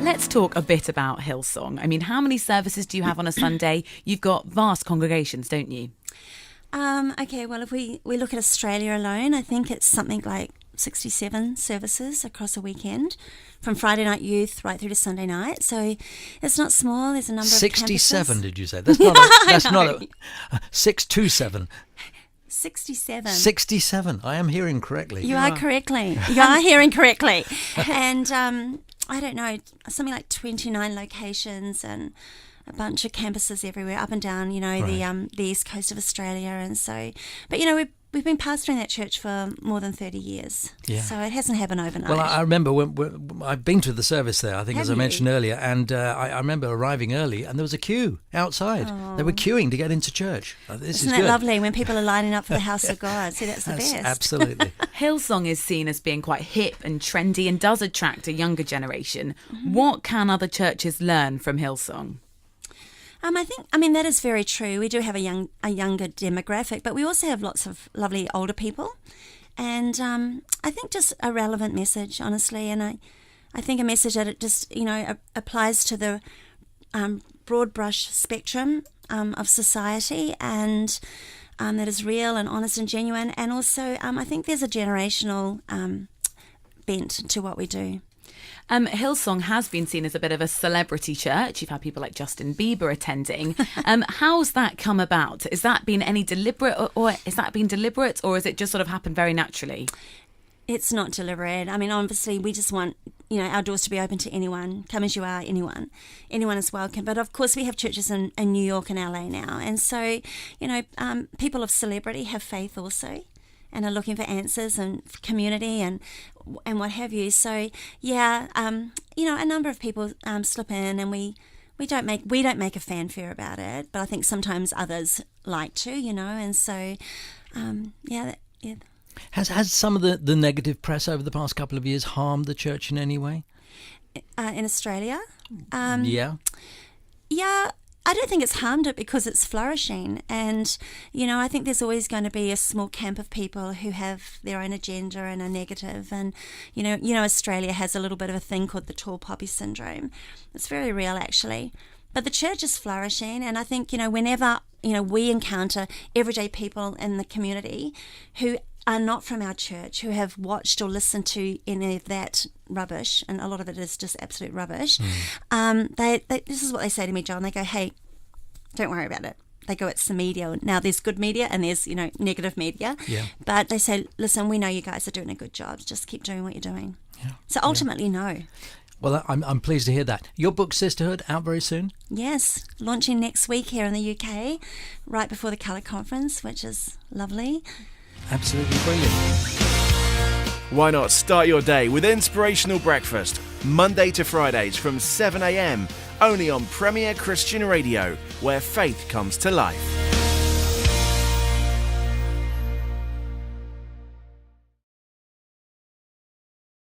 Let's talk a bit about Hillsong. I mean, how many services do you have on a Sunday? You've got vast congregations, don't you? Okay, well, if we look at Australia alone, I think it's something like 67 services across a weekend, from Friday night youth right through to Sunday night. So it's not small. There's a number 67, of campuses. did you say? That's not that's not a 627. 67. 67. I am hearing correctly. You are correctly. You are hearing correctly. And I don't know, something like 29 locations and a bunch of campuses everywhere, up and down, the east coast of Australia. And so, but we've been pastoring that church for more than 30 years. Yeah. So it hasn't happened overnight. Well, I remember when I've been to the service there, I think, as I mentioned earlier, and I remember arriving early and there was a queue outside. Oh. They were queuing to get into church. Isn't that lovely when people are lining up for the house of God? See, that's the best. Absolutely. Hillsong is seen as being quite hip and trendy and does attract a younger generation. Mm-hmm. What can other churches learn from Hillsong? I mean, that is very true. We do have a younger demographic, but we also have lots of lovely older people. And I think just a relevant message, honestly. And I think a message that it just, applies to the broad brush spectrum of society, and that is real and honest and genuine. And also, I think there's a generational bent to what we do. Hillsong has been seen as a bit of a celebrity church. You've had people like Justin Bieber attending. How's that come about? Has that been deliberate, or has it just sort of happened very naturally? It's not deliberate. I mean, obviously, we just want our doors to be open to anyone. Come as you are, anyone is welcome. But of course, we have churches in New York and LA now, and so people of celebrity have faith also, and are looking for answers and community and what have you. So yeah, a number of people slip in, and we don't make a fanfare about it, but I think sometimes others like to, and so yeah. Has some of the negative press over the past couple of years harmed the church in any way? In Australia? Yeah. Yeah. I don't think it's harmed it because it's flourishing. And, I think there's always going to be a small camp of people who have their own agenda and are negative. And, Australia has a little bit of a thing called the tall poppy syndrome. It's very real, actually. But the church is flourishing. And I think, whenever, we encounter everyday people in the community who are not from our church, who have watched or listened to any of that rubbish, and a lot of it is just absolute rubbish, this is what they say to me, John. They go, hey, don't worry about it. They go, it's the media. Now, there's good media and there's, negative media. Yeah. But they say, listen, we know you guys are doing a good job. Just keep doing what you're doing. Yeah. So ultimately, no. Well, I'm pleased to hear that. Your book, Sisterhood, out very soon? Yes, launching next week here in the UK, right before the Colour Conference, which is lovely. Absolutely brilliant. Why not start your day with Inspirational Breakfast, Monday to Fridays from 7 a.m, only on Premier Christian Radio, where faith comes to life.